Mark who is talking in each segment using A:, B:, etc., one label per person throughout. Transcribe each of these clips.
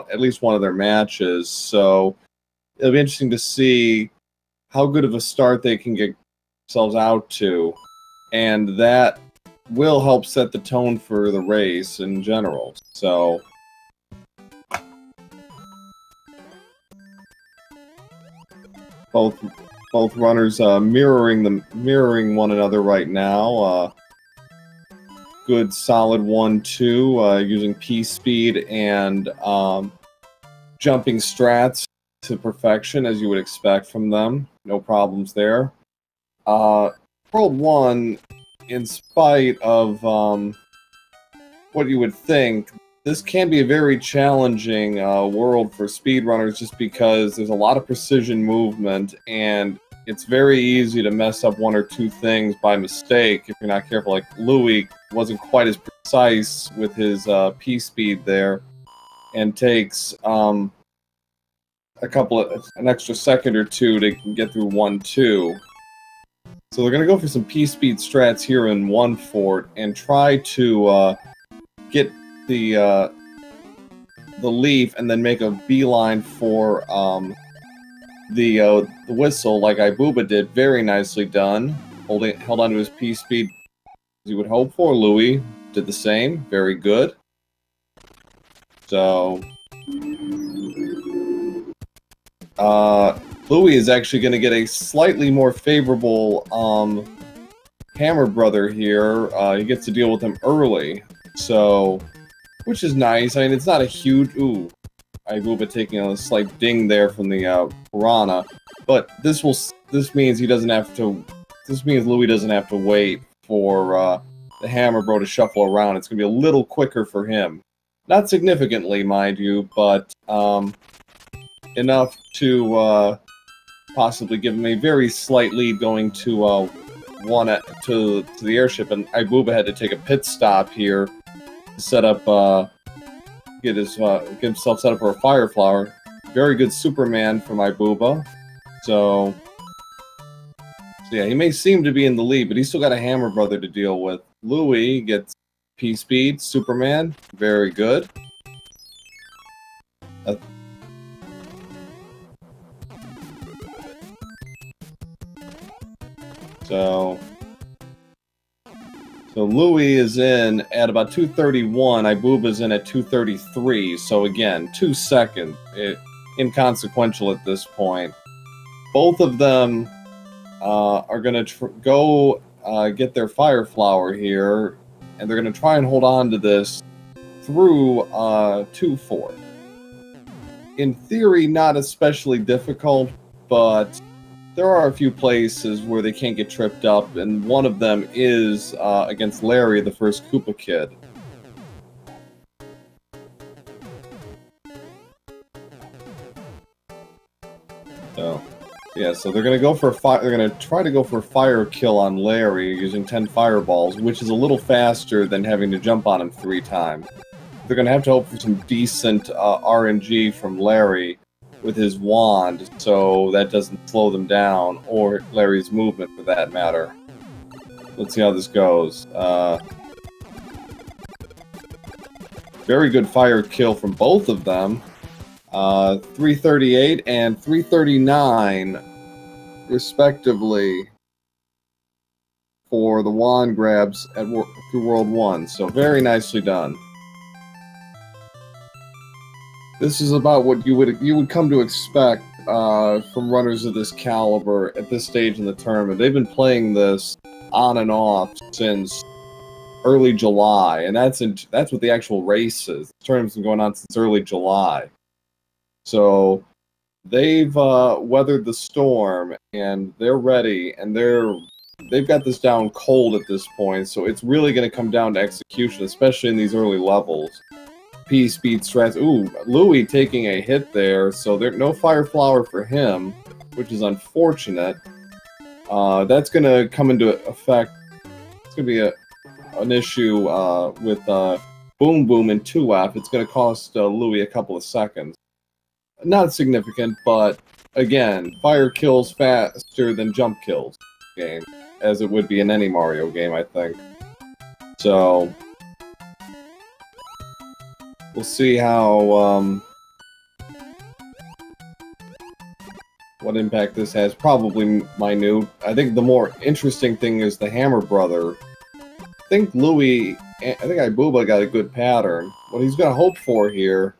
A: at least one of their matches. So it'll be interesting to see how good of a start they can get themselves out to, and that will help set the tone for the race in general. So both runners mirroring one another right now. Good solid 1-2 using P speed and jumping strats to perfection, as you would expect from them. No problems there. World 1, in spite of what you would think, this can be a very challenging world for speedrunners just because there's a lot of precision movement, and it's very easy to mess up one or two things by mistake if you're not careful. Like Louis wasn't quite as precise with his P speed there, and takes an extra second or two to get through 1-2. So they're going to go for some P speed strats here in 1 fort and try to get the leaf and then make a beeline for the whistle like ibuba did. Very nicely done. Held on to his P speed as you would hope for. Louis did the same. Very good. So Louis is actually going to get a slightly more favorable Hammer Brother here. He gets to deal with him early, so which is nice. I mean, it's not a huge... Ooh, ibuba taking a slight ding there from the Piranha, but this means he doesn't have to... This means Louis doesn't have to wait for the Hammer Bro to shuffle around. It's going to be a little quicker for him. Not significantly, mind you, but enough to possibly give him a very slight lead going to the airship, and ibuba had to take a pit stop here to set up, get himself set up for a Fire Flower. Very good Superman from ibuba. So yeah, he may seem to be in the lead, but he's still got a Hammer Brother to deal with. Louis gets P speed, Superman, very good. So Louis is in at about 231, ibuba's in at 233, so again, 2 seconds. Inconsequential at this point. Both of them are going to go get their Fire Flower here, and they're going to try and hold on to this through 2-4. In theory, not especially difficult, but there are a few places where they can't get tripped up, and one of them is against Larry, the first Koopa Kid. So, yeah, so they're gonna go for they're gonna try to go for a fire kill on Larry using 10 fireballs, which is a little faster than having to jump on him 3 times. They're gonna have to hope for some decent RNG from Larry with his wand, so that doesn't slow them down, or Larry's movement for that matter. Let's see how this goes. Very good fire kill from both of them. 338 and 339, respectively, for the wand grabs through World 1. So very nicely done. This is about what you would come to expect from runners of this caliber at this stage in the tournament. They've been playing this on and off since early July, and that's what the actual race is. The tournament's been going on since early July. So they've weathered the storm, and they're ready, and they've got this down cold at this point. So it's really going to come down to execution, especially in these early levels. P speed strats. Ooh, Louis taking a hit there, so there's no Fire Flower for him, which is unfortunate. That's going to come into effect. It's going to be an issue with Boom Boom and 2F. It's going to cost Louis a couple of seconds. Not significant, but again, fire kills faster than jump kills game, as it would be in any Mario game, I think. So we'll see how what impact this has. Probably minute. I think the more interesting thing is the Hammer Brother. I think ibuba got a good pattern. What he's going to hope for here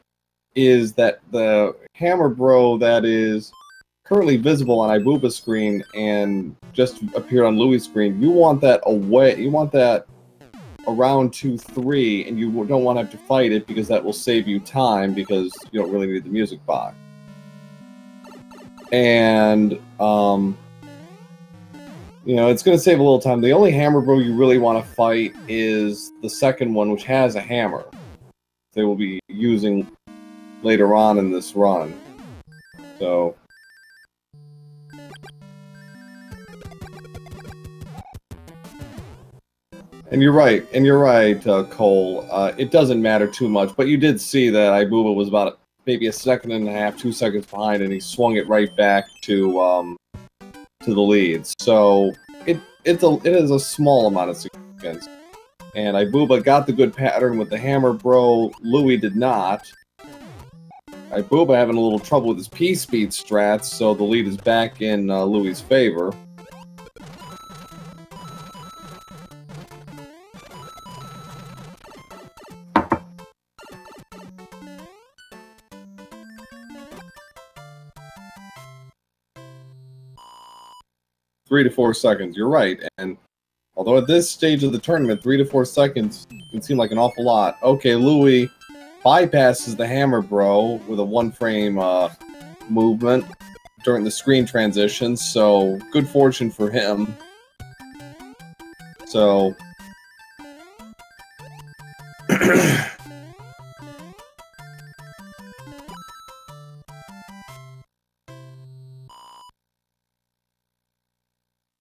A: is that the Hammer Bro that is currently visible on ibuba's screen and just appeared on Louie's screen, you want that away. You want that around 2-3, and you don't want to have to fight it because that will save you time because you don't really need the music box. And, you know, it's going to save a little time. The only Hammer Bro you really want to fight is the second one, which has a hammer. They will be using later on in this run. So... And you're right, Cole. It doesn't matter too much, but you did see that ibuba was about maybe a second and a half, 2 seconds behind, and he swung it right back to the lead. So it is a small amount of significance. And ibuba got the good pattern with the Hammer Bro. Louie did not. ibuba having a little trouble with his P-speed strats, so the lead is back in Louie's favor. Three to 4 seconds, you're right. And although at this stage of the tournament, 3 to 4 seconds can seem like an awful lot. Okay, Louie bypasses the Hammer Bro with a 1-frame movement during the screen transition, so good fortune for him. So...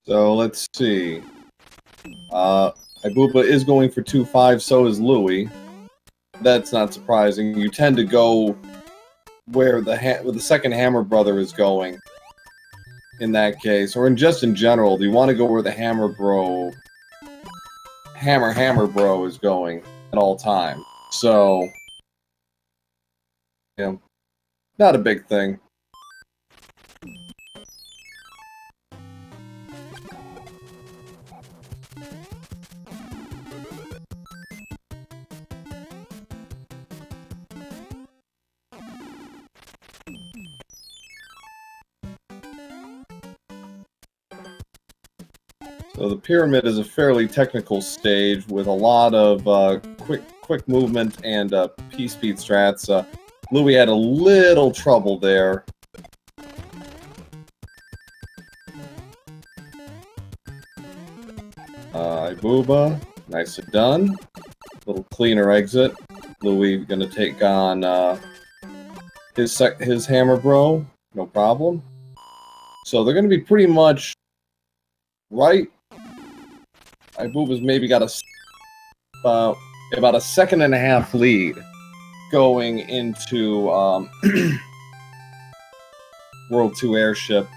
A: So, let's see. ibuba is going for 2-5, so is Louie. That's not surprising. You tend to go where the second Hammer Brother is going in that case. Or just in general, you want to go where the Hammer Bro... Hammer Bro is going at all times. So... yeah. Not a big thing. So the pyramid is a fairly technical stage with a lot of quick movement and P-speed strats. Louie had a little trouble there. ibuba, nicely done. Little cleaner exit. Louie gonna take on his Hammer Bro, no problem. So they're gonna be pretty much right. ibuba's maybe got about a 1.5 second lead going into World 2 Airship.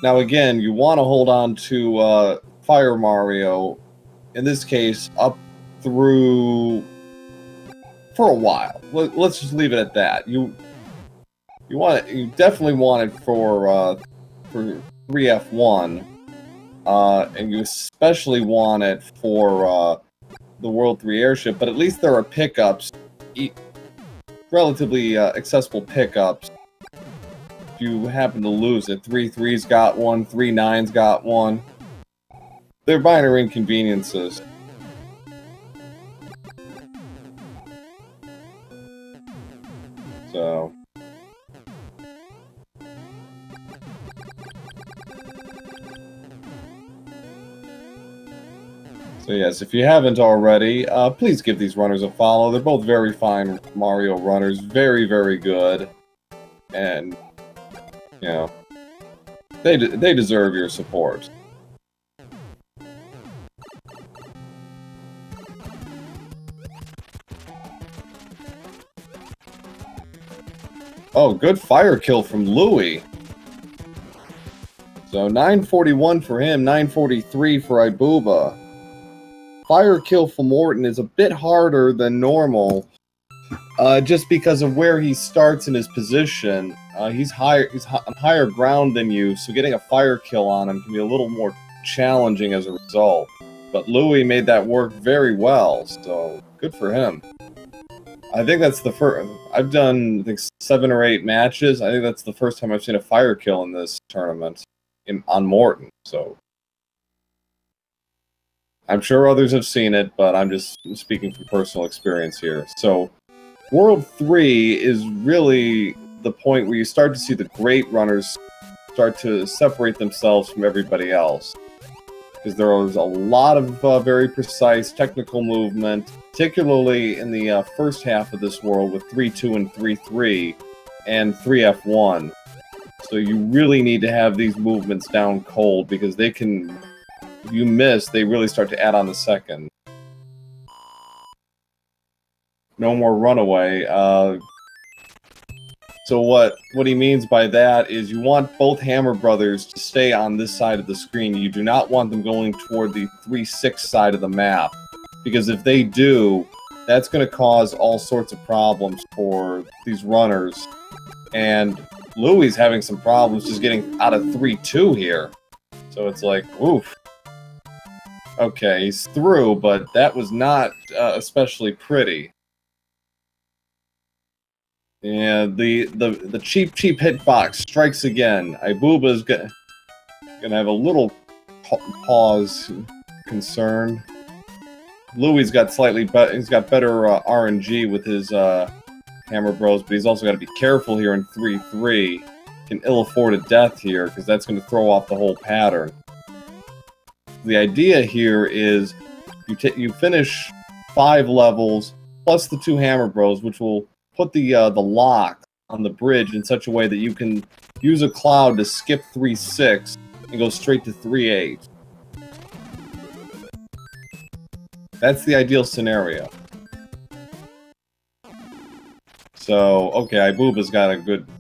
A: Now again, you want to hold on to Fire Mario, in this case, up through for a while. Let's just leave it at that. You definitely want it for 3F1. And you especially want it for the World 3 Airship, but at least there are pickups, relatively accessible pickups. If you happen to lose it, 3-3's got one, 3-9's got one. They're minor inconveniences. So... So yes, if you haven't already, please give these runners a follow. They're both very fine Mario runners, very, very good. And, you know, they deserve your support. Oh, good fire kill from Louie. So 941 for him, 943 for ibuba. Fire kill for Morton is a bit harder than normal just because of where he starts in his position. He's on higher ground than you, so getting a fire kill on him can be a little more challenging as a result. But Louis made that work very well, so good for him. I think that's the first. I've done, I think, 7 or 8 matches. I think that's the first time I've seen a fire kill in this tournament on Morton. So I'm sure others have seen it, but I'm just speaking from personal experience here. So World 3 is really the point where you start to see the great runners start to separate themselves from everybody else. Because there was a lot of very precise technical movement, particularly in the first half of this world with 3-2 and 3-3 and 3F1. So you really need to have these movements down cold because they can, if you miss, they really start to add on the second. No more runaway. So what he means by that is you want both Hammer Brothers to stay on this side of the screen. You do not want them going toward the 3-6 side of the map. Because if they do, that's going to cause all sorts of problems for these runners. And Louis is having some problems just getting out of 3-2 here. So it's like, oof. Okay, he's through, but that was not especially pretty. Yeah, the cheap hitbox strikes again. Ibuba's gonna have a little pause concern. Louis got slightly better. He's got better RNG with his Hammer Bros, but he's also got to be careful here in 3-3. Can ill afford a death here because that's going to throw off the whole pattern. The idea here is you finish 5 levels plus the 2 Hammer Bros, which will put the lock on the bridge in such a way that you can use a cloud to skip 3-6 and go straight to 3-8. That's the ideal scenario. So, okay, Ibuba's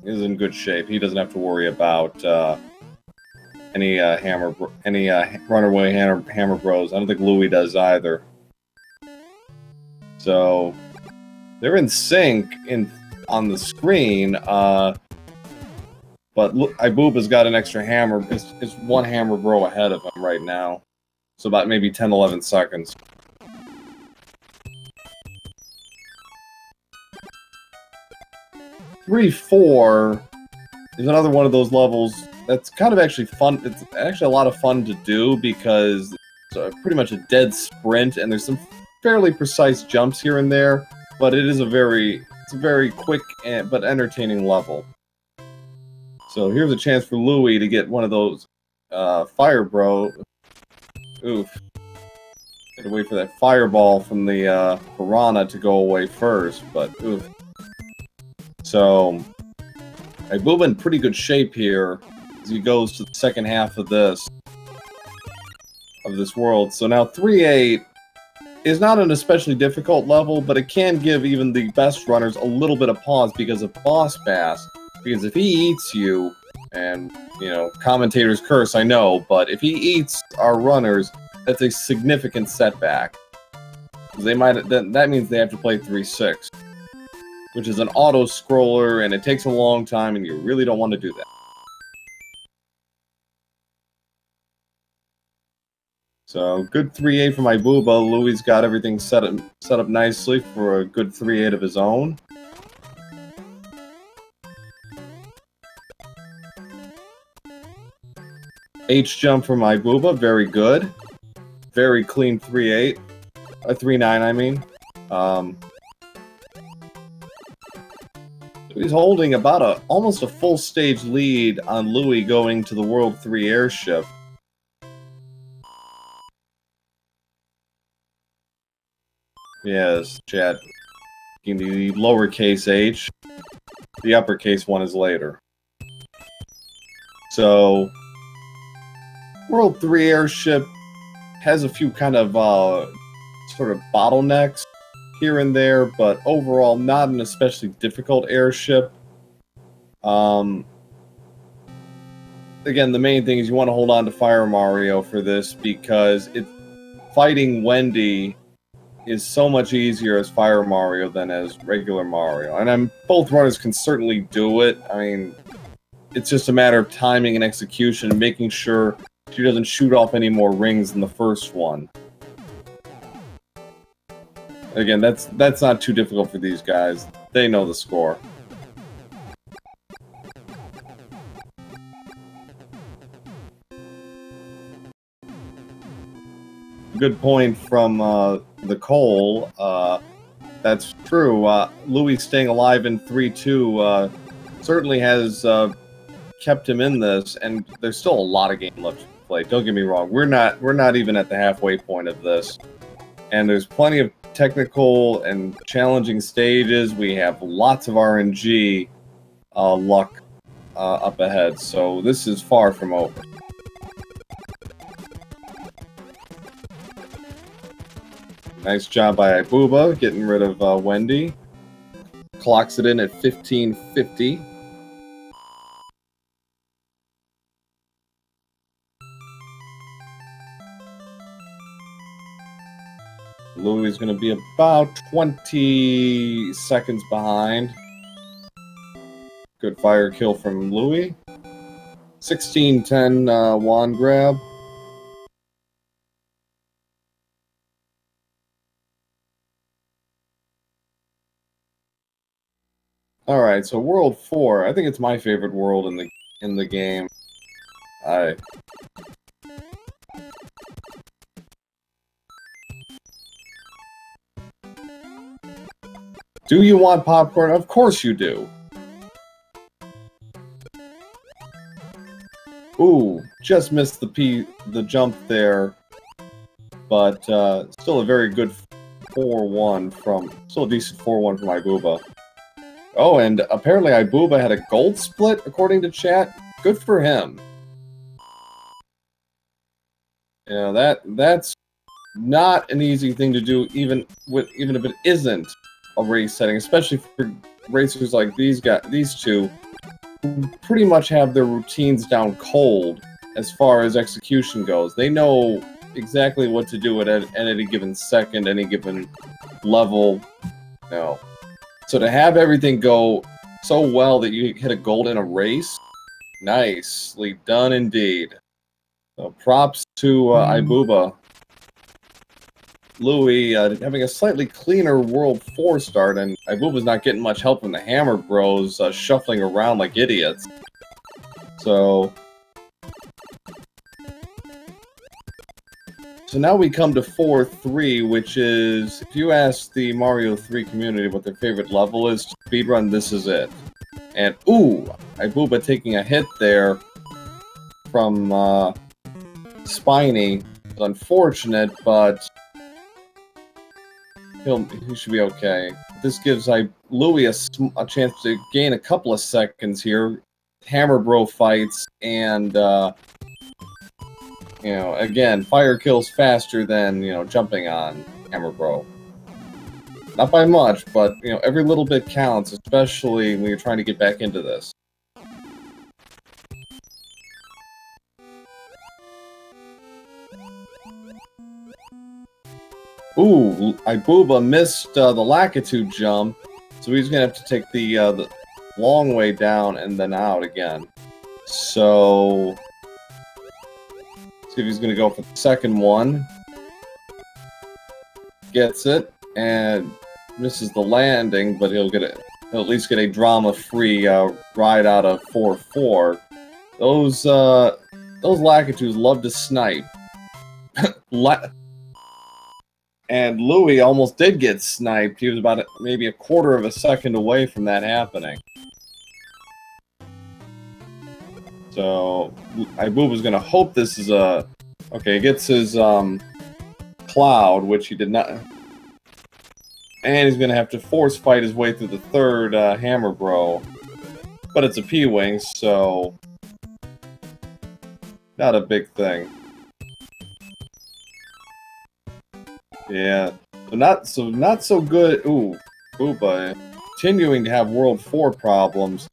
A: is in good shape. He doesn't have to worry about any runaway hammer bros. I don't think Louis does either. So they're in sync on the screen, but look, Ibuba's got an extra hammer. It's 1 hammer bro ahead of him right now. So about maybe 10-11 seconds. Three, 4 is another one of those levels that's kind of actually fun. It's actually a lot of fun to do because it's pretty much a dead sprint, and there's some fairly precise jumps here and there, but it's a very quick but entertaining level. So here's a chance for Louis to get one of those fire bro. Oof. Gotta wait for that fireball from the piranha to go away first, but oof. So Ibuba in pretty good shape here as he goes to the second half of this world. So now 3-8 is not an especially difficult level, but it can give even the best runners a little bit of pause because of Boss Bass. Because if he eats you, and, you know, commentators curse, I know, but if he eats our runners, that's a significant setback. That means they have to play 3-6, which is an auto-scroller, and it takes a long time, and you really don't want to do that. So, good 3-8 from Ibuba. Louis got everything set up nicely for a good 3-8 of his own. H-jump from Ibuba, very good. Very clean 3-8. 3-9, I mean. He's holding about almost a full stage lead on Louis going to the World 3 airship. Yes, chat. The lowercase h. The uppercase one is later. So, World 3 airship has a few kind of sort of bottlenecks here and there, but overall not an especially difficult airship. Again, the main thing is you want to hold on to Fire Mario for this because fighting Wendy is so much easier as Fire Mario than as regular Mario. And both runners can certainly do it. I mean, it's just a matter of timing and execution and making sure she doesn't shoot off any more rings than the first one. Again, that's not too difficult for these guys. They know the score. Good point from the Cole. That's true. Louis staying alive in 3-2 certainly has kept him in this, and there's still a lot of game left to play. Don't get me wrong. We're not even at the halfway point of this, and there's plenty of technical and challenging stages. We have lots of RNG luck up ahead, so this is far from over. Nice job by Ibuba, getting rid of Wendy. Clocks it in at 1550. Louis is going to be about 20 seconds behind. Good fire kill from Louis. 16-10 wand grab. Alright, so World 4. I think it's my favorite world in the game. Do you want popcorn? Of course you do. Ooh, just missed the jump there. But still a very good 4-1 from... Still a decent 4-1 from Ibuba. Oh, and apparently Ibuba had a gold split, according to chat. Good for him. Yeah, that's not an easy thing to do, even if it isn't a race setting, especially for racers like these two, who pretty much have their routines down cold as far as execution goes. They know exactly what to do at any given second, any given level. So to have everything go so well that you hit a gold in a race, nicely done indeed. So props to Ibuba. Louis having a slightly cleaner World 4 start, and Ibuba's not getting much help from the Hammer Bros shuffling around like idiots. So now we come to 4-3, which is, if you ask the Mario 3 community what their favorite level is to speedrun, this is it. And, ooh, Ibuba taking a hit there from Spiny. It's unfortunate, but he should be okay. This gives Louis a chance to gain a couple of seconds here. Hammer Bro fights, and again, fire kills faster than, jumping on Hammer Bro. Not by much, but, every little bit counts, especially when you're trying to get back into this. Ooh, Ibuba missed the Lakitu jump, so he's gonna have to take the long way down and then out again. So see if he's going to go for the second one. Gets it, and misses the landing, but he'll at least get a drama-free ride out of 4-4. Those Lakitus love to snipe. And Louis almost did get sniped. He was about maybe a quarter of a second away from that happening. So Ibuba's gonna hope this is a... Okay, he gets his cloud, which he did not... And he's gonna have to force fight his way through the third Hammer Bro. But it's a P-Wing, so... Not a big thing. Yeah. So not so good... Ooh, Ibuba continuing to have World 4 problems.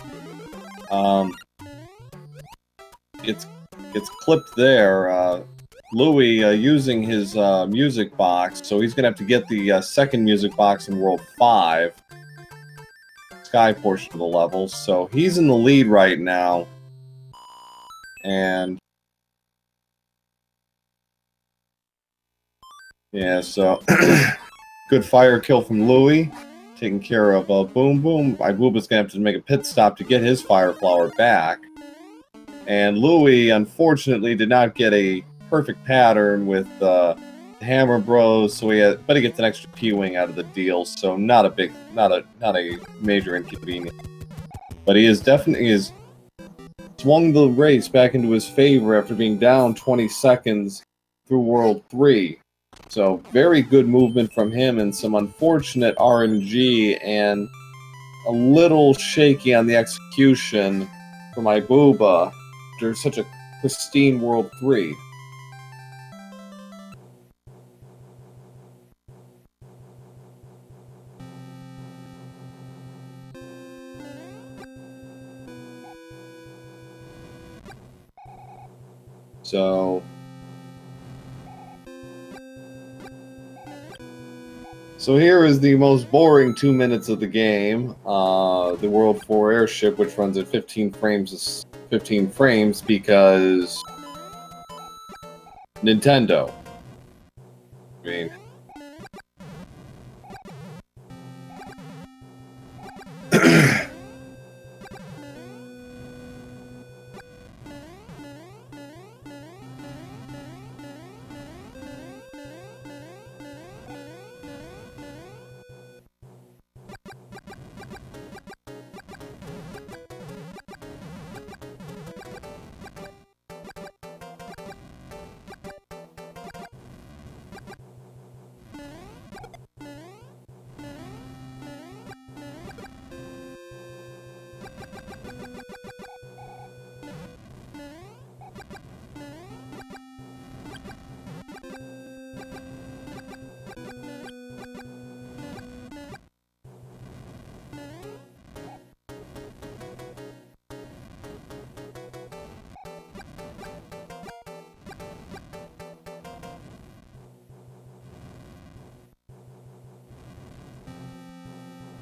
A: Gets clipped there. Louis using his music box, so he's going to have to get the second music box in World 5, sky portion of the level, so he's in the lead right now, and yeah, so good fire kill from Louis, taking care of Boom Boom. ibuba's going to have to make a pit stop to get his fire flower back, and Louis unfortunately did not get a perfect pattern with the Hammer Bros, so but he gets an extra P-wing out of the deal, so not a major inconvenience. But he has swung the race back into his favor after being down 20 seconds through World 3. So very good movement from him, and some unfortunate RNG and a little shaky on the execution from ibuba after such a pristine World 3. So here is the most boring 2 minutes of the game. The World 4 airship, which runs at 15 frames, because Nintendo. I mean,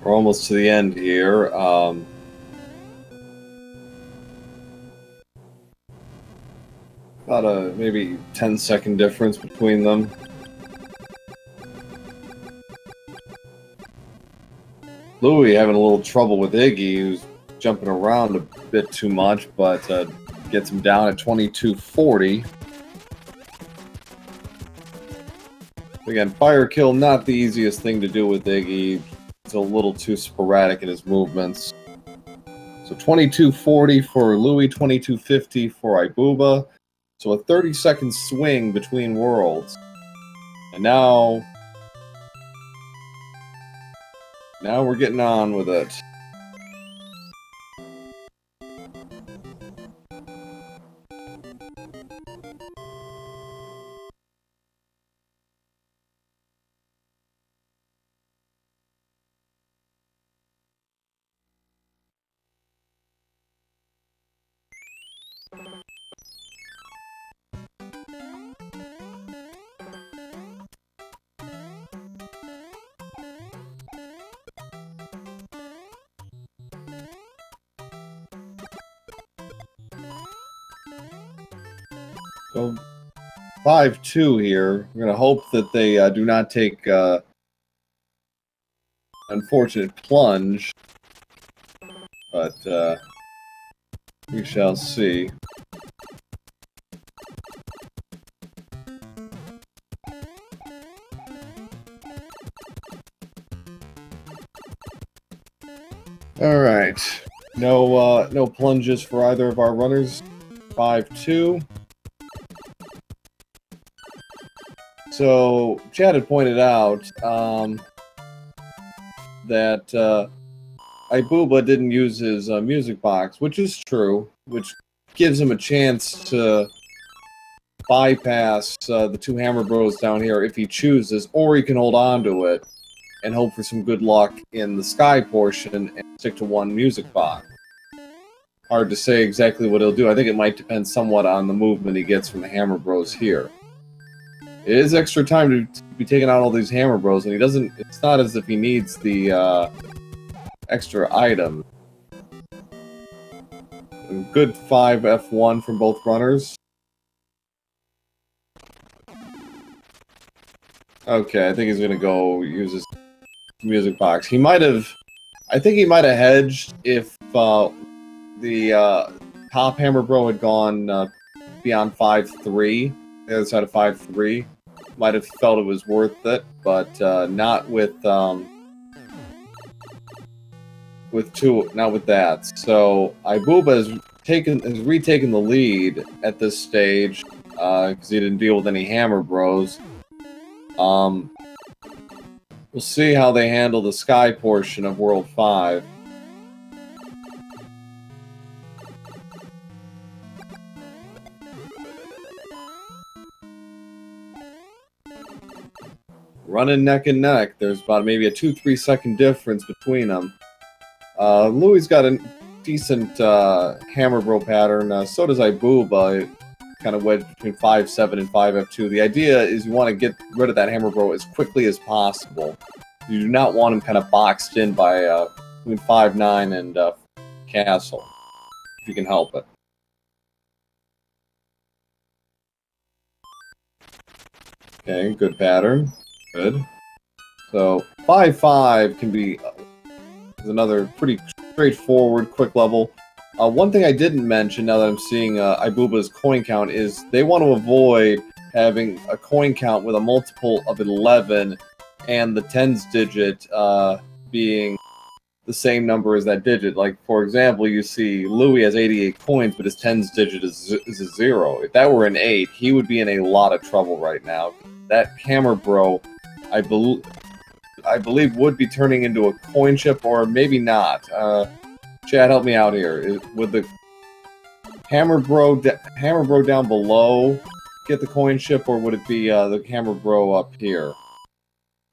A: we're almost to the end here. About a maybe 10-second difference between them. Louis having a little trouble with Iggy, who's jumping around a bit too much, but gets him down at 2240. Again, fire kill, not the easiest thing to do with Iggy. It's a little too sporadic in his movements. So 2240 for Louis, 2250 for ibuba. So a 30-second swing between worlds. And now we're getting on with it. So 5-2 here. We're going to hope that they do not take unfortunate plunge, but we shall see. All right, no plunges for either of our runners. 5-2. So, Chad had pointed out that ibuba didn't use his music box, which is true, which gives him a chance to bypass the two Hammer Bros down here if he chooses, or he can hold on to it and hope for some good luck in the sky portion and stick to one music box. Hard to say exactly what he'll do. I think it might depend somewhat on the movement he gets from the Hammer Bros here. It is extra time to be taking out all these Hammer Bros, and he doesn't. It's not as if he needs the extra item. Good 5 F1 from both runners. Okay, I think he's gonna go use his music box. He might have. I think he might have hedged if the top Hammer Bro had gone beyond 5-3. The other side of 5-3. Might have felt it was worth it, but not with not with that. So ibuba has retaken the lead at this stage because he didn't deal with any Hammer Bros. We'll see how they handle the sky portion of World 5. Running neck and neck. There's about maybe a 2-3 second difference between them. Louis got a decent Hammer Bro pattern. So does ibuba. Kind of wedged between 5-7 and 5F2. The idea is you want to get rid of that Hammer Bro as quickly as possible. You do not want him kind of boxed in by between 5-9 and Castle, if you can help it. Okay, good pattern. Good. So 5-5 can be another pretty straightforward, quick level. One thing I didn't mention, now that I'm seeing ibuba's coin count, is they want to avoid having a coin count with a multiple of 11 and the tens digit being the same number as that digit. Like, for example, you see Louis has 88 coins, but his tens digit is a 0. If that were an 8, he would be in a lot of trouble right now. That Hammer Bro, I believe, would be turning into a coin chip, or maybe not. Chad, help me out here. Would the Hammer Bro down below get the coin chip, or would it be the Hammer Bro up here?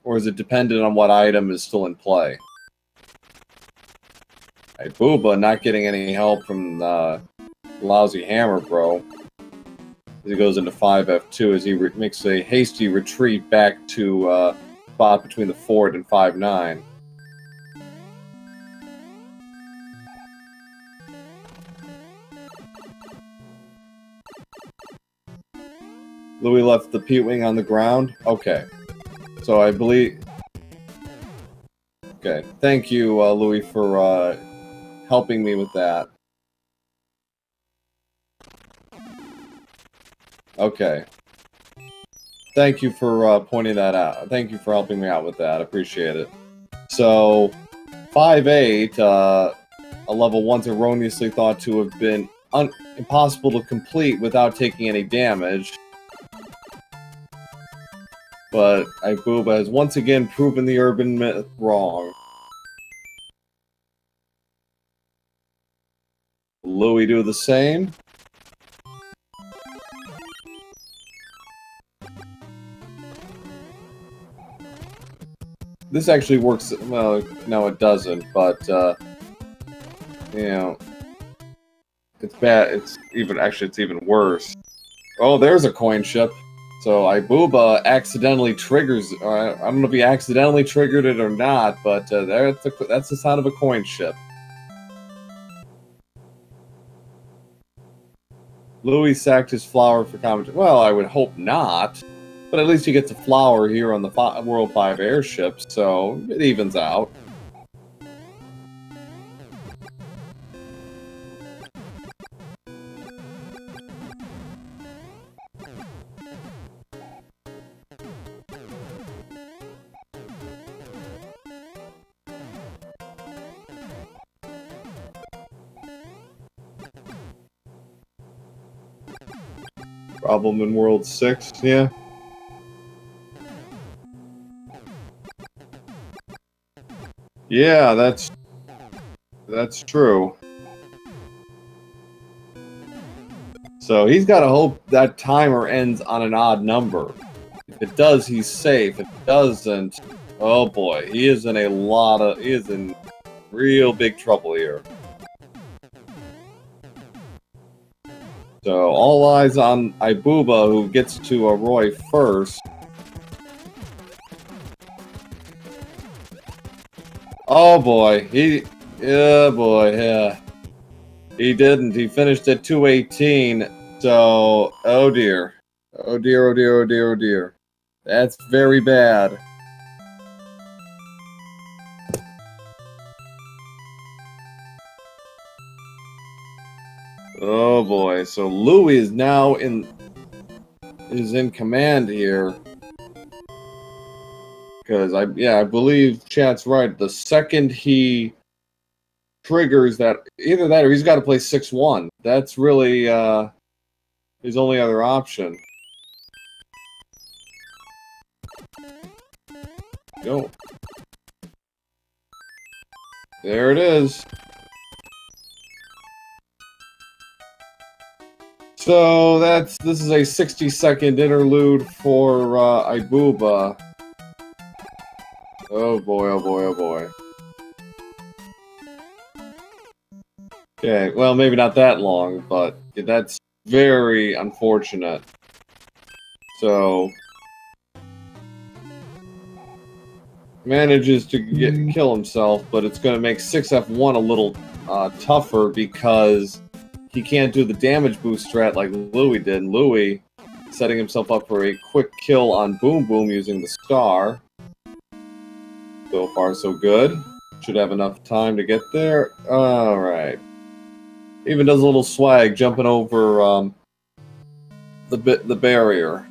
A: Or is it dependent on what item is still in play? ibuba not getting any help from lousy Hammer Bro. As he goes into 5F2 as he makes a hasty retreat back to spot between the fort and 5-9. Louis left the P-Wing on the ground. Okay. So I believe... Okay. Thank you, Louis, for helping me with that. Okay. Thank you for pointing that out. Thank you for helping me out with that. I appreciate it. So, 5-8, a level once erroneously thought to have been impossible to complete without taking any damage. But ibuba has once again proven the urban myth wrong. Louis do the same. This actually works. Well, no, it doesn't. But you know, it's bad. It's even worse. Oh, there's a coin chip. So ibuba accidentally triggers. I don't know if he accidentally triggered it or not, but that's the sound of a coin chip. Louis sacked his flower for commentary. Well, I would hope not. But at least he gets a flower here on the World 5 airship, so it evens out. Problem in World 6, yeah. Yeah, that's true. So he's got to hope that timer ends on an odd number. If it does, he's safe. If it doesn't, oh boy, he is in real big trouble here. So all eyes on Ibuba, who gets to Roy first. Oh boy, yeah. He didn't. He finished at 218. So, oh dear. Oh dear, oh dear, oh dear, oh dear. That's very bad. Oh boy, so Louis is now in command here. Because I believe chat's right. The second he triggers that, either that or he's got to play 6-1. That's really his only other option. Go. There it is. So this is a 60-second interlude for Ibuba. Oh boy, oh boy, oh boy. Okay, well, maybe not that long, but that's very unfortunate. So, manages to kill himself, but it's going to make 6F1 a little tougher because he can't do the damage boost strat like Louis did. Louis setting himself up for a quick kill on Boom Boom using the star. So far, so good. Should have enough time to get there. Alright. Even does a little swag jumping over the barrier.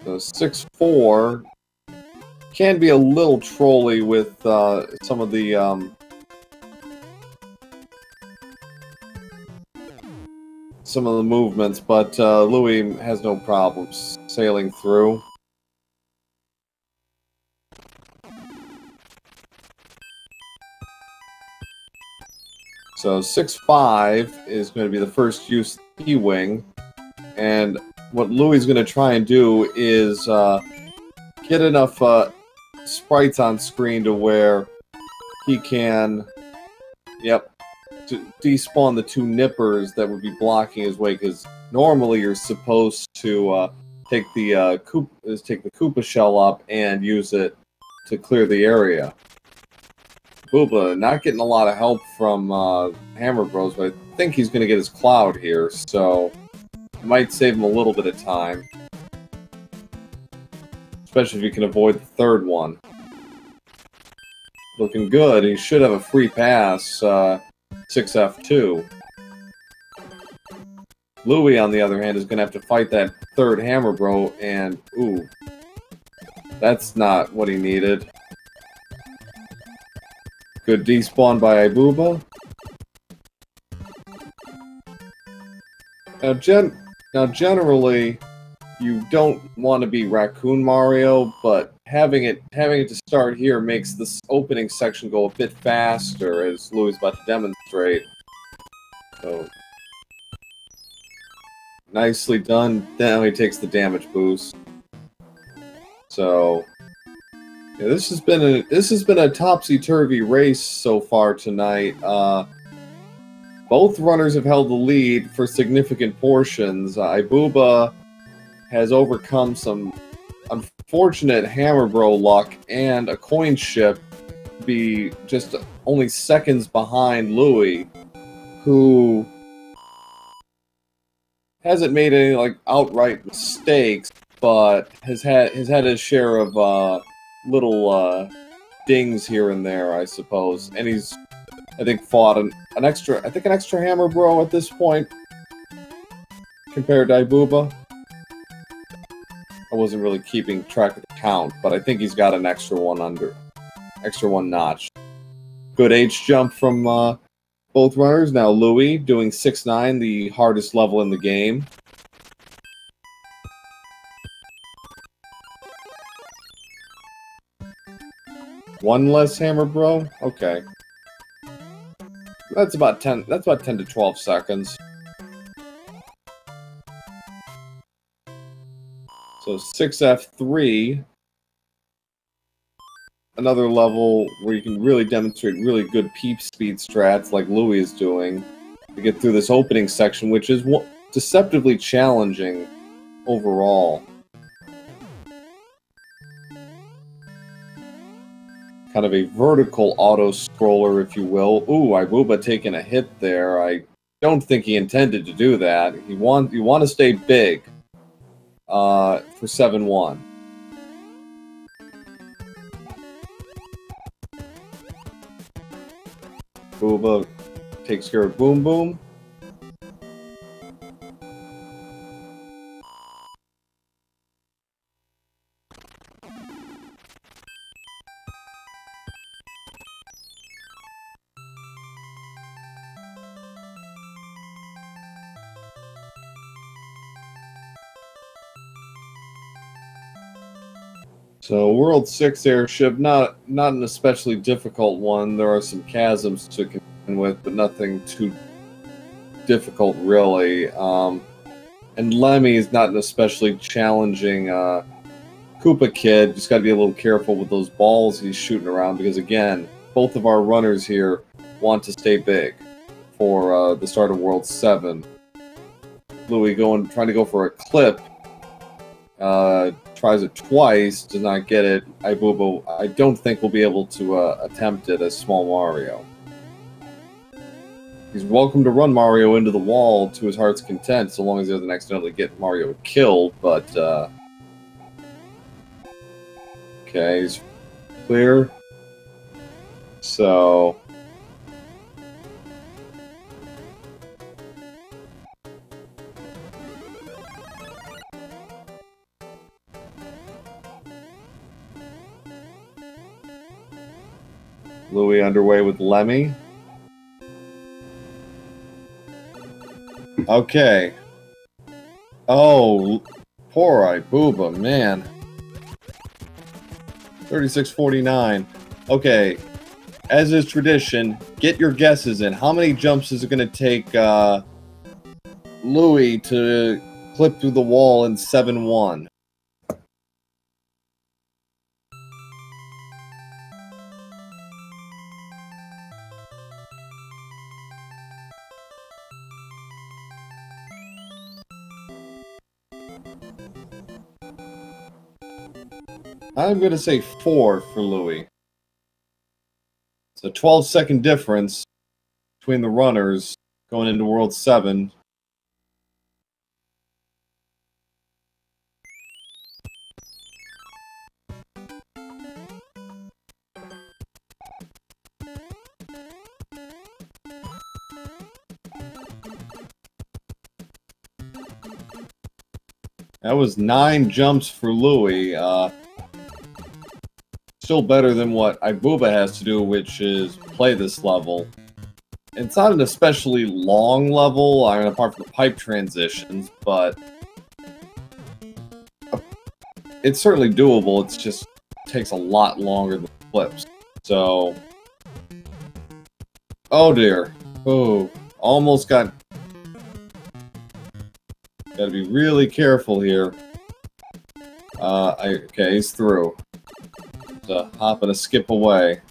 A: So 6-4 can be a little trolly with some of the movements, but Louis has no problems sailing through. So 6-5 is going to be the first use of P-Wing, and what Louis is going to try and do is get enough sprites on screen to where he can, to despawn the two nippers that would be blocking his way, because normally you're supposed to take the Koopa shell up and use it to clear the area. Booba not getting a lot of help from Hammer Bros, but I think he's going to get his cloud here, so it might save him a little bit of time. Especially if you can avoid the third one. Looking good. He should have a free pass, 6F2. Louis, on the other hand, is going to have to fight that third Hammer Bro, and, ooh, that's not what he needed. Good despawn by Ibuba. Now, generally, you don't want to be Raccoon Mario, but having it to start here makes this opening section go a bit faster, as Louis is about to demonstrate. So, nicely done. Now he takes the damage boost. So, yeah, this has been a topsy-turvy race so far tonight. Both runners have held the lead for significant portions. Ibuba has overcome some unfortunate Hammer Bro luck and a coin ship to be just only seconds behind Louis, who hasn't made any like outright mistakes, but has had his share of little dings here and there, I suppose. And he's, I think, fought an extra Hammer Bro at this point compared to Ibuba. I wasn't really keeping track of the count, but I think he's got an extra one notch. Good H jump from both runners. Now Louis doing 6-9, the hardest level in the game. One less Hammer Bro? Okay. That's about 10 to 12 seconds. So 6F3 another level where you can really demonstrate really good peep speed strats like Louie is doing to get through this opening section, which is deceptively challenging overall. Kind of a vertical auto-scroller, if you will. Ooh, ibuba taking a hit there. I don't think he intended to do that. You want to stay big for 7-1. Booba takes care of Boom Boom. So World 6 airship, not an especially difficult one. There are some chasms to contend with, but nothing too difficult really. And Lemmy is not an especially challenging Koopa Kid. Just got to be a little careful with those balls he's shooting around because again, both of our runners here want to stay big for the start of World 7. Louie trying to go for a clip. Tries it twice, does not get it. ibuba, I don't think will be able to attempt it as Small Mario. He's welcome to run Mario into the wall to his heart's content, so long as he doesn't accidentally get Mario killed, but, okay, he's clear. So... Louie underway with Lemmy. Okay. Oh, poor ibuba, man. 36-49. Okay. As is tradition, get your guesses in. How many jumps is it going to take Louie to clip through the wall in 7-1? I'm going to say 4 for Louie. It's a 12-second difference between the runners going into World 7. That was 9 jumps for Louie. Still better than what ibuba has to do, which is play this level. It's not an especially long level, I mean, apart from the pipe transitions, but it's certainly doable. It's just takes a lot longer than flips. So, oh dear, oh, almost got. Got to be really careful here. Okay, he's through. Hop and a skip away.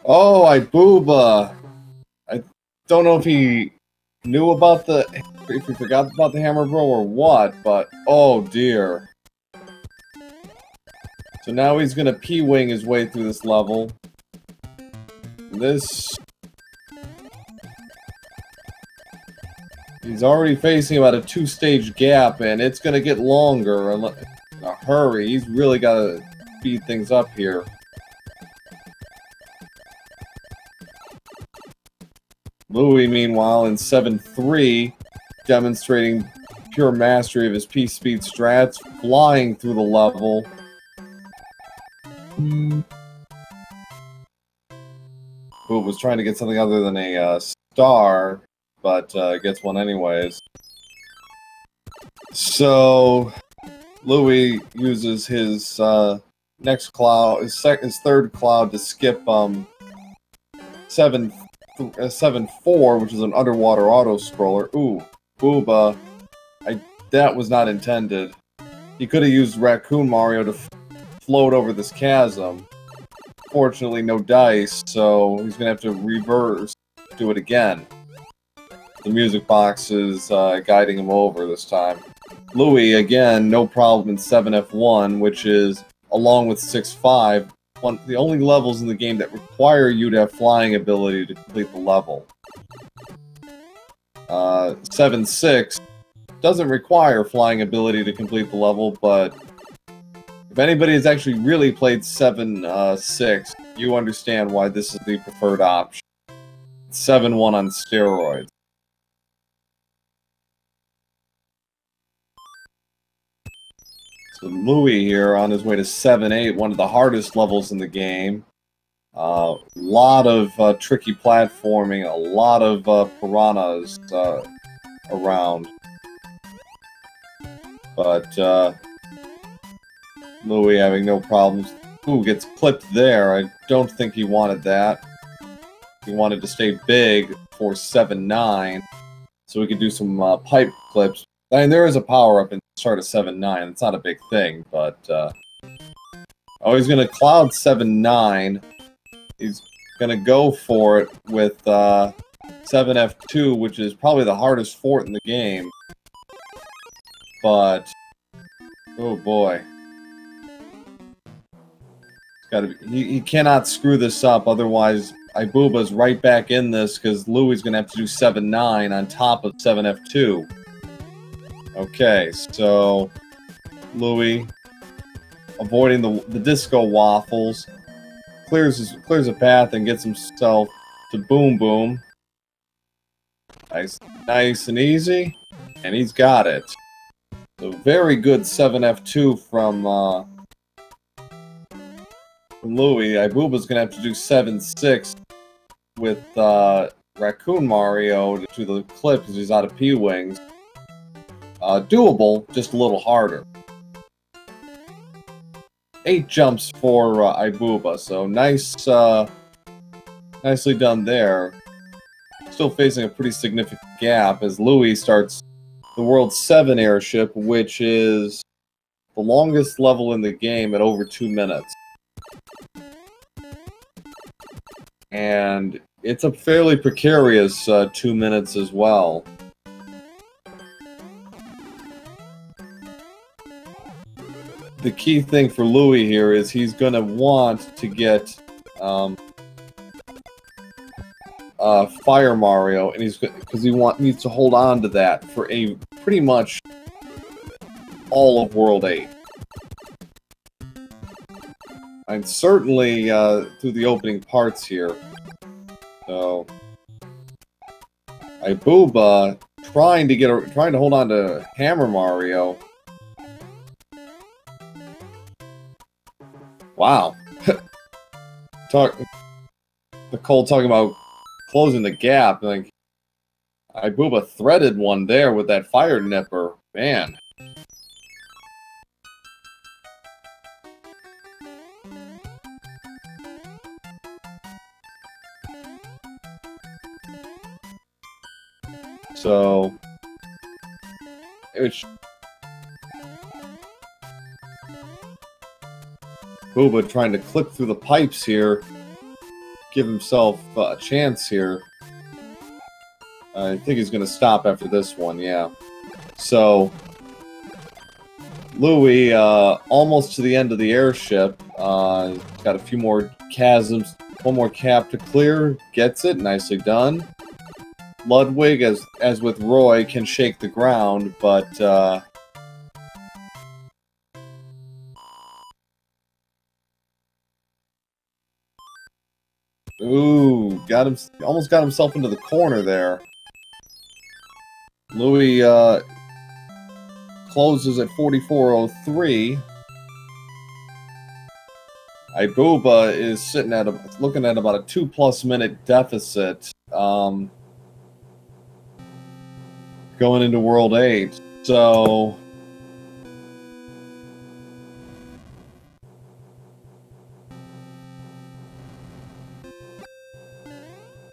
A: Oh, ibuba! I don't know if he knew about if he forgot about the hammer bro or what, but oh dear. So now he's gonna P-wing his way through this level. He's already facing about a 2-stage gap, and it's gonna get longer in a hurry. He's really gotta speed things up here. Louie, meanwhile, in 7-3, demonstrating pure mastery of his P-speed strats, flying through the level. Who was trying to get something other than a star, but gets one anyways. So Louie uses his next cloud, his third cloud to skip 7-4, which is an underwater auto scroller. Ooh, booba! That was not intended. He could have used Raccoon Mario to float over this chasm. Fortunately, no dice, so he's gonna have to reverse, do it again. The music box is guiding him over this time. Louis, again, no problem in 7F1, which is, along with 6-5, the only levels in the game that require you to have flying ability to complete the level. 7-6 doesn't require flying ability to complete the level, but if anybody has actually really played 7-6, you understand why this is the preferred option. 7-1 on steroids. So Louis here on his way to 7-8, one of the hardest levels in the game. A lot of tricky platforming, a lot of piranhas around. But Louis having no problems. Ooh, gets clipped there. I don't think he wanted that. He wanted to stay big for 7-9, so we could do some pipe clips. I mean, there is a power-up in the start of 7-9. It's not a big thing, but... oh, he's going to cloud 7-9. He's going to go for it with 7F2, which is probably the hardest fort in the game. But... oh boy. He cannot screw this up, otherwise Ibuba's right back in this, because Louis is going to have to do 7-9 on top of 7F2. Okay, so Louis, avoiding the disco waffles, clears a path and gets himself to Boom Boom. Nice and easy, and he's got it. So very good 7F2 from Louis. Ibuba's gonna have to do 7-6 with Raccoon Mario to do the clip because he's out of P-Wings. Doable, just a little harder. 8 jumps for Ibuba, so nice, nicely done there. Still facing a pretty significant gap as Louis starts the World 7 airship, which is the longest level in the game at over 2 minutes. And it's a fairly precarious 2 minutes as well. The key thing for Louis here is he's going to want to get Fire Mario, and because he needs to hold on to that for pretty much all of World 8. And certainly through the opening parts here. So Ibuba trying to hold on to Hammer Mario. Wow. Nicole talking about closing the gap. Like, Ibuba threaded one there with that fire nipper. Man. So, Ibuba trying to clip through the pipes here, give himself a chance here. I think he's going to stop after this one, yeah. So, Louis, almost to the end of the airship, got a few more chasms, one more cap to clear, gets it, nicely done. Ludwig, as with Roy, can shake the ground, but ooh, almost got himself into the corner there. Louis closes at 44.03. Ibuba is sitting at looking at about a 2+ minute deficit. Going into World 8, so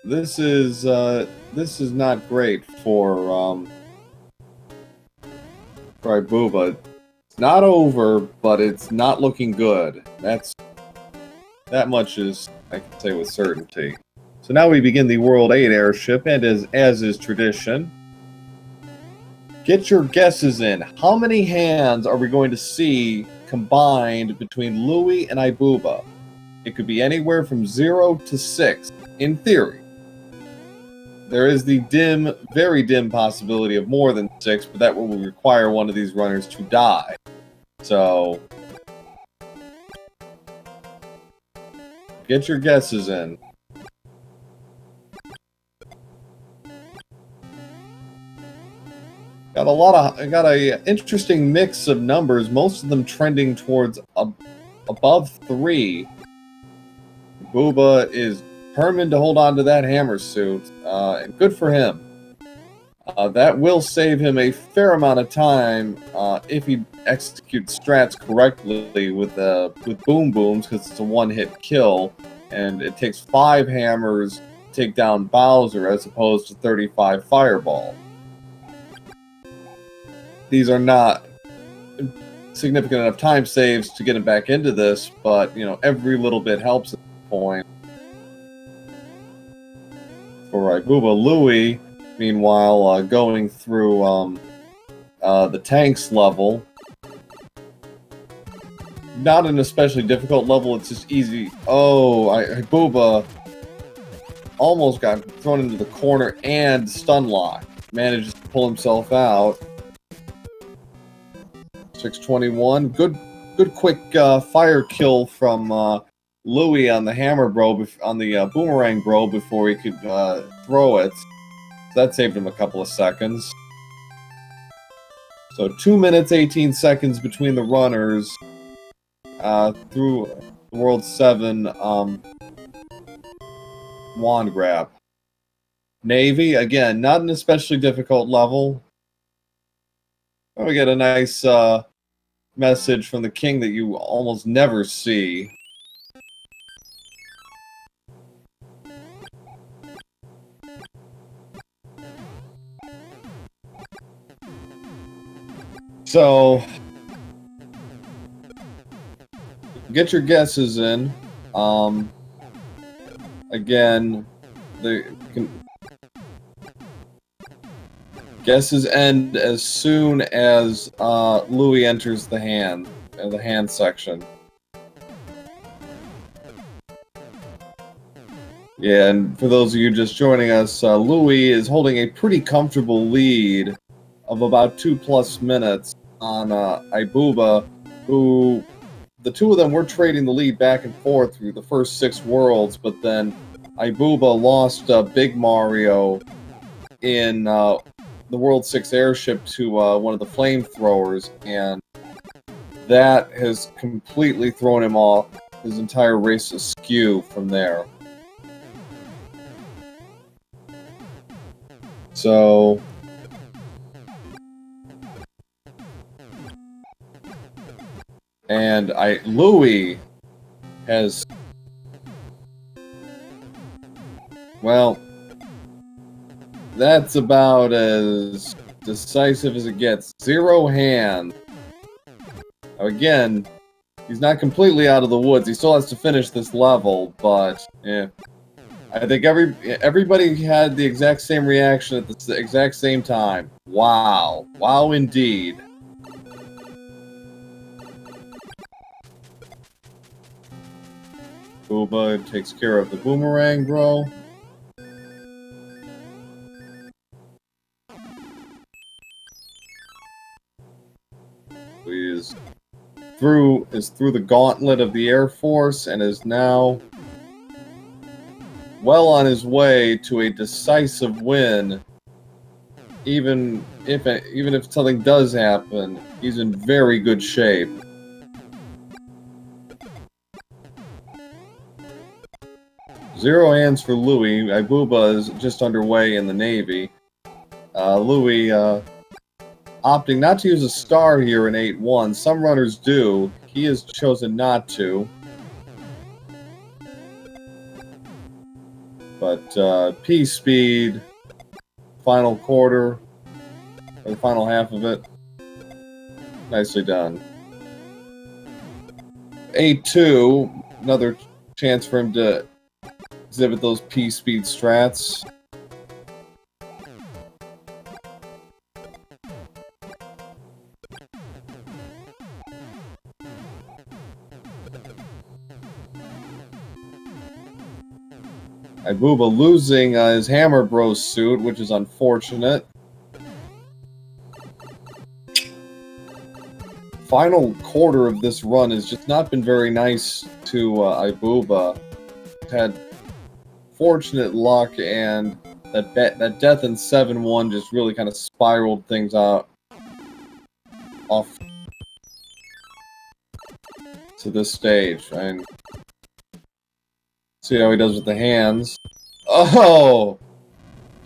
A: this is not great for Ibuba. not over, but it's not looking good. That much is I can say with certainty. So now we begin the World 8 airship, and as is tradition, get your guesses in. How many hands are we going to see combined between Louis and Ibuba? It could be anywhere from 0 to 6, in theory. There is the dim, very dim possibility of more than 6, but that will require one of these runners to die. So, get your guesses in. Got a interesting mix of numbers, most of them trending towards above 3. Booba is determined to hold on to that hammer suit, and good for him. That will save him a fair amount of time if he executes strats correctly with boom booms, because it's a one-hit kill, and it takes 5 hammers to take down Bowser as opposed to 35 fireball. These are not significant enough time saves to get him back into this, but you know, every little bit helps at this point. For Ibuba, Louis, meanwhile, going through the tanks level. Not an especially difficult level, it's just easy. Oh, Ibuba almost got thrown into the corner and stun lock. Manages to pull himself out. 621. Good quick fire kill from Louis on the hammer bro, on the boomerang bro before he could throw it. So that saved him a couple of seconds. So 2 minutes, 18 seconds between the runners through the World 7 wand grab. Navy, again, not an especially difficult level. Oh, we get a nice message from the king that you almost never see. So, get your guesses in. Again, guesses end as soon as Louis enters the hand section. Yeah, and for those of you just joining us, Louis is holding a pretty comfortable lead of about 2+ minutes on Ibuba, who the two of them were trading the lead back and forth through the first 6 worlds, but then Ibuba lost Big Mario in the World 6 airship to one of the flamethrowers, and that has completely thrown him off. His entire race askew from there. So, and Louis has, well, that's about as decisive as it gets. 0 hand. Again, he's not completely out of the woods. He still has to finish this level, but yeah. I think everybody had the exact same reaction at the exact same time. Wow. Wow indeed. Booba takes care of the boomerang, bro. He is through the gauntlet of the Air Force and is now well on his way to a decisive win. Even if something does happen, he's in very good shape. Zero hands for Louis. Ibuba is just underway in the Navy. Louis opting not to use a star here in 8-1. Some runners do. He has chosen not to. But P-Speed, final quarter, or the final half of it. Nicely done. A2, another chance for him to exhibit those P-speed strats. Ibuba losing his Hammer Bros suit, which is unfortunate. Final quarter of this run has just not been very nice to Ibuba. Had fortunate luck, and that death in 7-1 just really kind of spiraled things out off to this stage. And see how he does with the hands. Oh!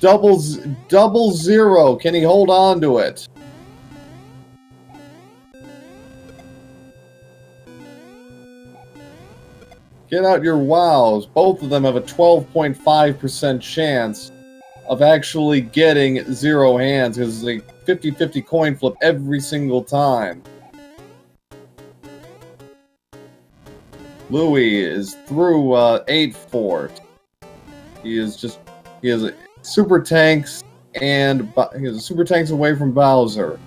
A: Double zero. Can he hold on to it? Get out your wows. Both of them have a 12.5% chance of actually getting 0 hands, because it's a 50-50 coin flip every single time. Louis is through 8-4. He has super tanks, and he has super tanks away from Bowser.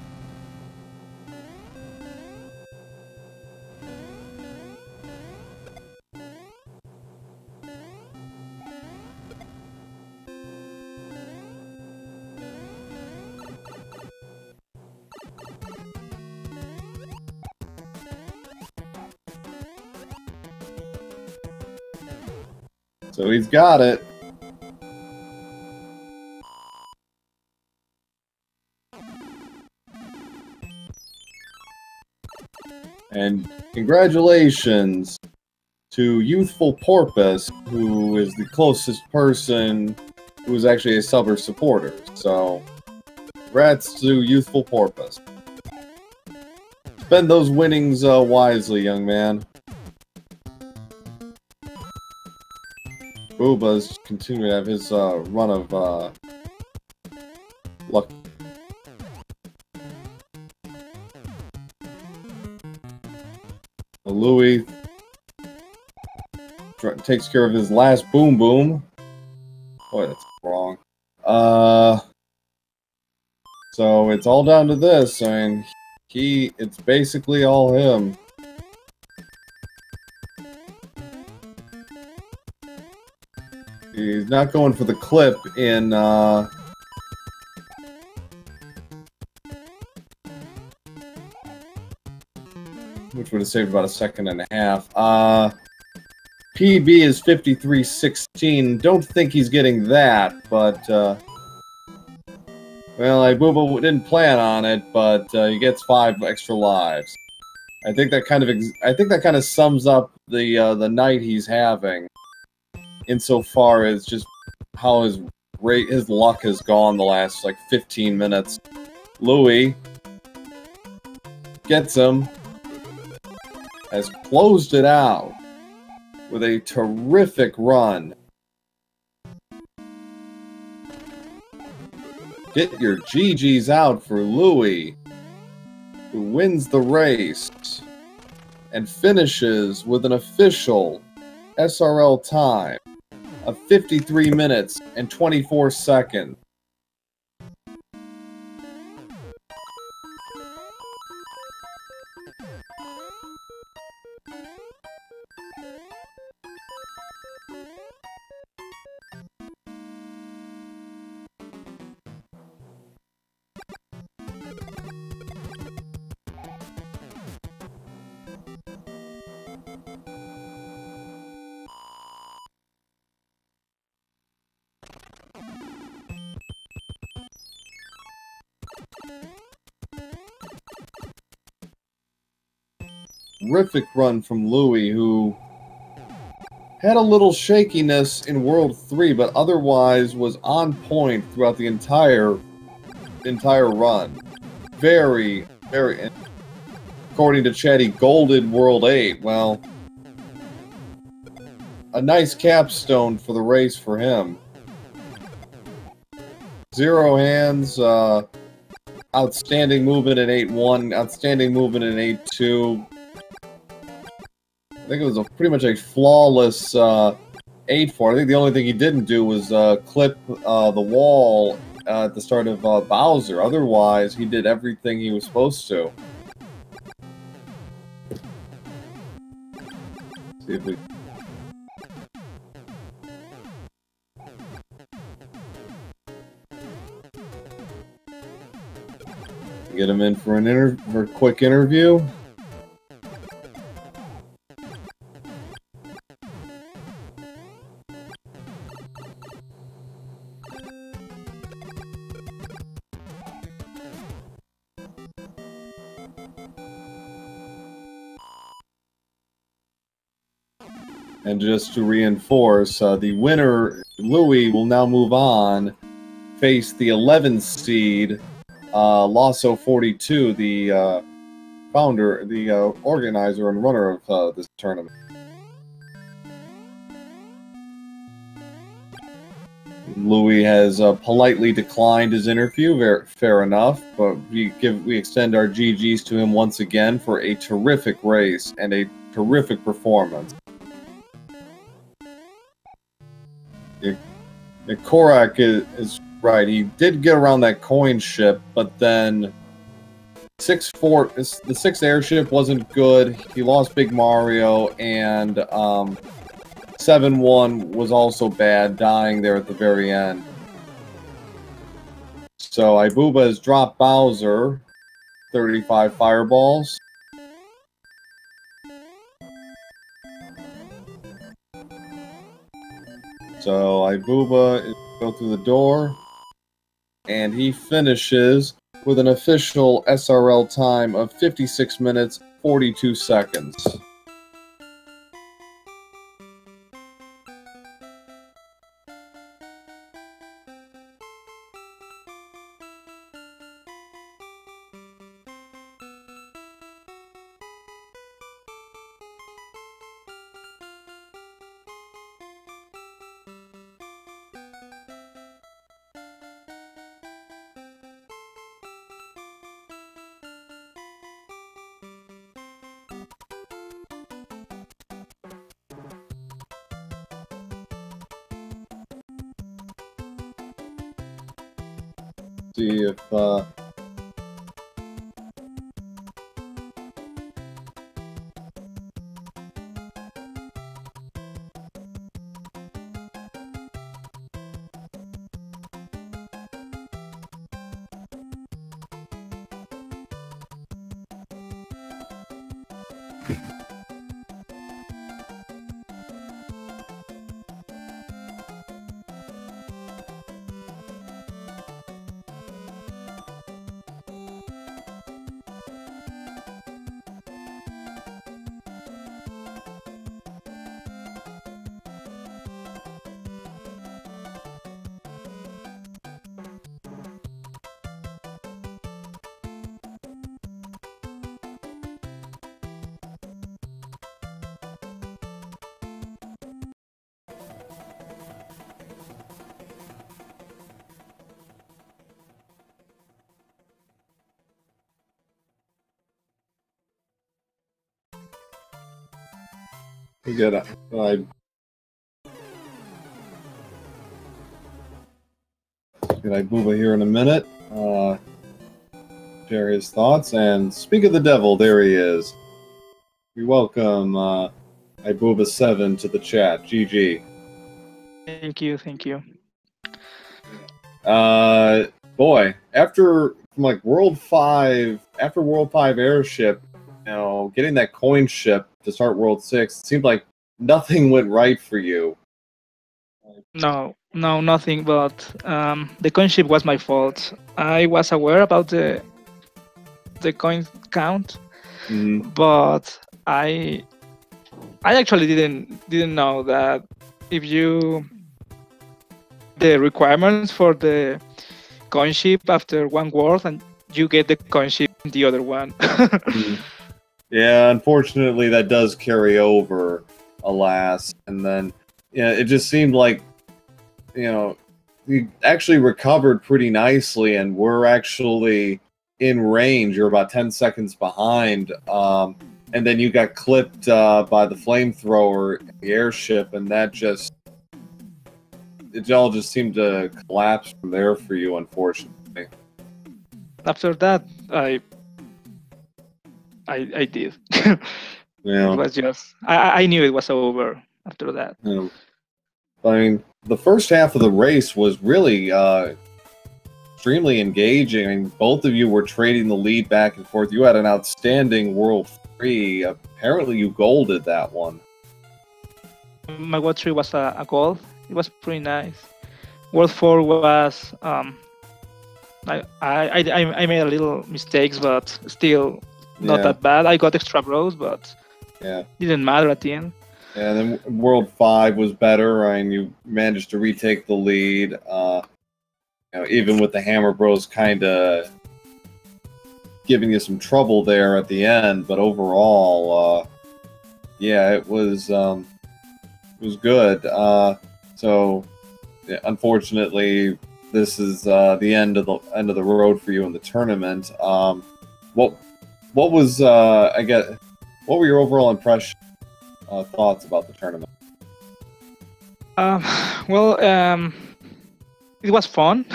A: So he's got it. And congratulations to Youthful Porpoise, who is the closest person who is actually a sub or supporter. So, congrats to Youthful Porpoise. Spend those winnings wisely, young man. Booba's continuing to have his run of luck. Louis takes care of his last boom boom. Boy, that's wrong. So it's all down to this. I mean, it's basically all him. He's not going for the clip in, which would have saved about a second and a half. PB is 53-16. Don't think he's getting that, but, well, Ibuba didn't plan on it, but he gets 5 extra lives. I think that kind of sums up the night he's having, insofar as just how his luck has gone the last, like, 15 minutes. Louis gets him, has closed it out with a terrific run. Get your GGs out for Louis, who wins the race and finishes with an official SRL time of 53 minutes and 24 seconds. Terrific run from Louis, who had a little shakiness in World 3, but otherwise was on point throughout the entire run. Very, very... According to Chatty, golded World 8. Well, a nice capstone for the race for him. 0 hands, out outstanding movement in 8-1, outstanding movement in 8-2. I think it was pretty much a flawless 8-4. I think the only thing he didn't do was clip the wall at the start of Bowser. Otherwise, he did everything he was supposed to. See if we... Get him in for a quick interview. And just to reinforce, the winner, Louis, will now move on, face the 11th seed, Lasso42, the founder, the organizer and runner of this tournament. Louis has politely declined his interview, fair enough, but we extend our GGs to him once again for a terrific race and a terrific performance. Korak is right. He did get around that coin ship, but then the 6th airship wasn't good. He lost Big Mario, and 7-1 was also bad, dying there at the very end. So Ibuba has dropped Bowser, 35 fireballs. So Ibuba go through the door, and he finishes with an official SRL time of 56 minutes, 42 seconds. See if we get Ibuba here in a minute. Share his thoughts, and speak of the devil, there he is. We welcome ibuba7 to the chat. GG.
B: Thank you, thank you.
A: Boy, after World 5 Airship, you know, getting that coin ship to start World 6, it seemed like nothing went right for you.
B: No, nothing, but the coin ship was my fault. I was aware about the coin count, but I actually didn't know that if you the requirements for the coin ship after one world and you get the coin ship in the other one.
A: Yeah, unfortunately that does carry over, alas. And then yeah, it just seemed like, you know, we actually recovered pretty nicely and we're actually in range. You're about 10 seconds behind, and then you got clipped by the flamethrower, the airship, and that just it all just seemed to collapse from there for you, unfortunately.
B: After that, I did.
A: Yeah.
B: It was just I knew it was over after that.
A: Yeah. I mean, the first half of the race was really extremely engaging. I mean, both of you were trading the lead back and forth. You had an outstanding World 3. Apparently, you golded that one.
B: My World 3 was a gold. It was pretty nice. World 4 was I made a little mistakes, but still not that bad. I got extra bros, but didn't matter at the end.
A: Yeah, and then World 5 was better, and you managed to retake the lead. You know, even with the Hammer Bros kind of giving you some trouble there at the end, but overall, yeah, it was good. So, yeah, unfortunately, this is the end of the road for you in the tournament. What was I guess what were your overall impressions? Thoughts about the tournament?
B: Well, it was fun,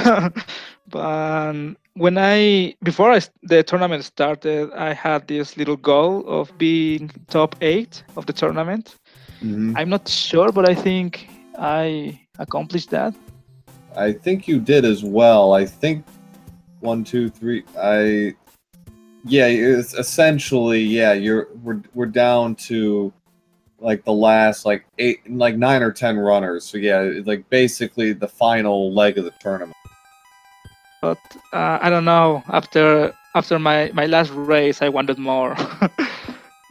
B: but when before the tournament started, I had this little goal of being top 8 of the tournament.
A: Mm-hmm.
B: I'm not sure, but I think I accomplished that.
A: I think you did as well. I think 1, 2, 3. Yeah, it's essentially we're down to like the last like 9 or 10 runners. So yeah, it's like basically the final leg of the tournament.
B: But I don't know. After my last race, I wanted more,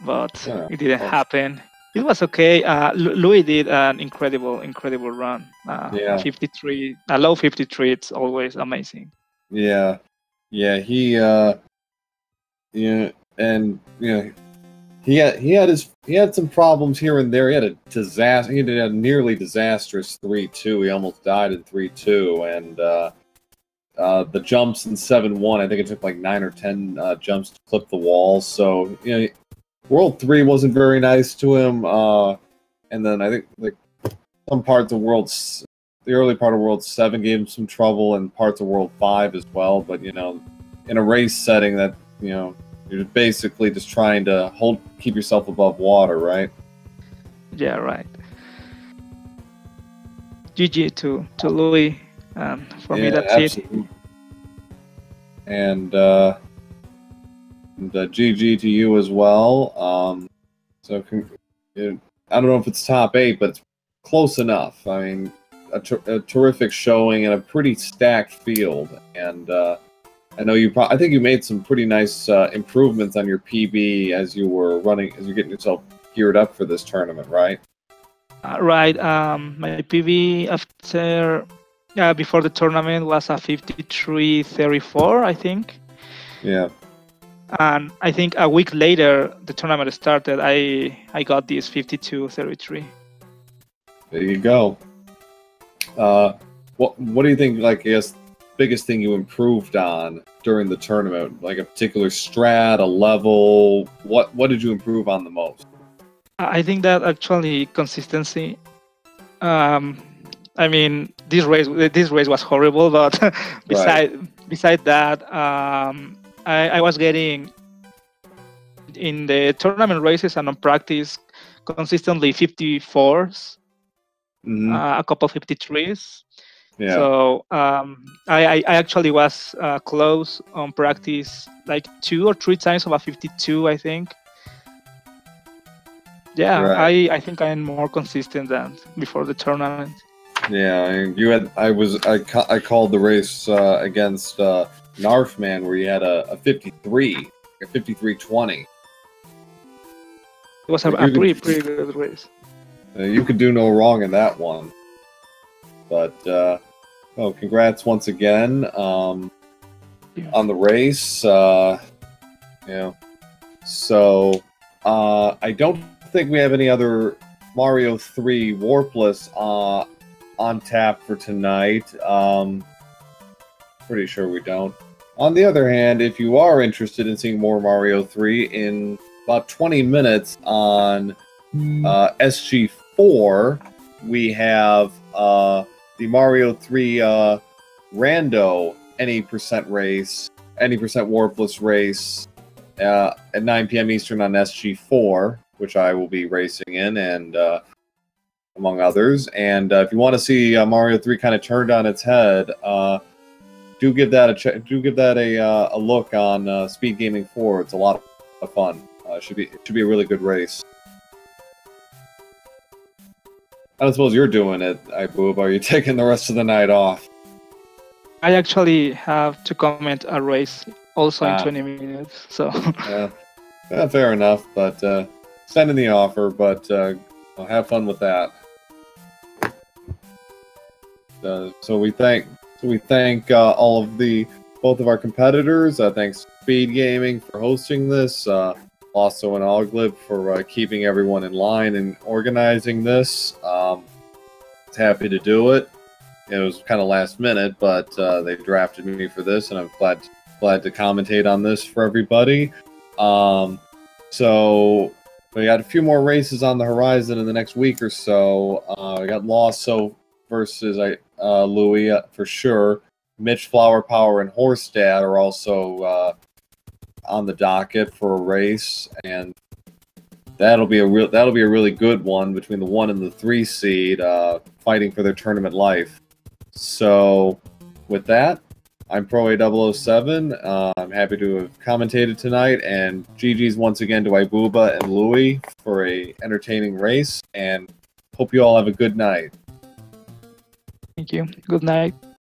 B: but it didn't happen. It was okay. Louis did an incredible run. 53, a low 53. It's always amazing. Yeah,
A: he and he had some problems here and there. He had a disaster. He had a nearly disastrous 3-2. He almost died in 3-2, and the jumps in 7-1. I think it took like 9 or 10 jumps to clip the walls. So World 3 wasn't very nice to him. And then I think like some parts of the early part of World 7 gave him some trouble, and parts of World 5 as well. But in a race setting, that you're basically just trying to keep yourself above water, right?
B: Yeah, right. GG to Louis. For me, that's absolutely it.
A: And GG to you as well. So I don't know if it's top 8, but it's close enough. I mean, a terrific showing and a pretty stacked field. And I know I think you made some pretty nice improvements on your PB as you're getting yourself geared up for this tournament, right?
B: Right. My PB before the tournament was a 53.34, I think.
A: Yeah. And
B: I think a week later the tournament started. I got this 52.33.
A: There you go. What do you think? Like, I guess biggest thing you improved on during the tournament, like a particular strat, a level? What did you improve on the most?
B: I think that actually consistency. I mean, this race was horrible, but beside that, I was getting in the tournament races and on practice consistently 54s, a couple 53s. Yeah. So I actually was close on practice like 2 or 3 times of a 52, I think. Yeah, right. I think I'm more consistent than before the tournament.
A: Yeah, I called the race against Narfman where you had a 53, a 53.20.
B: It was a pretty good race.
A: You could do no wrong in that one. But congrats once again on the race. So I don't think we have any other Mario 3 Warpless on tap for tonight. Pretty sure we don't. On the other hand, if you are interested in seeing more Mario 3, in about 20 minutes on SG4, we have the Mario 3 Rando Any Percent race, Any Percent Warpless race at 9 p.m. Eastern on SG4, which I will be racing in, and among others. And if you want to see Mario 3 kind of turned on its head, do give that a look on Speed Gaming 4. It's a lot of fun. It should be a really good race. I don't suppose you're doing it, ibuba. Are you taking the rest of the night off?
B: I actually have to comment a race also in 20 minutes. So.
A: Yeah, fair enough. But send in the offer. But I'll have fun with that. So we thank all of both of our competitors. Thanks Speed Gaming for hosting this. Also an Oglib for keeping everyone in line and organizing this. Happy to do it. It was kind of last minute, but they drafted me for this, and I'm glad to commentate on this for everybody. So we got a few more races on the horizon in the next week or so. We got Lasso versus Louis for sure. Mitch, Flower Power, and Horstad are also on the docket for a race, and that'll be a really good one between the 1 and the 3 seed fighting for their tournament life. So with that, I'm ProA007. I'm happy to have commentated tonight, and GG's once again to ibuba and Louis for a entertaining race, and hope you all have a good night.
B: Thank you. Good night.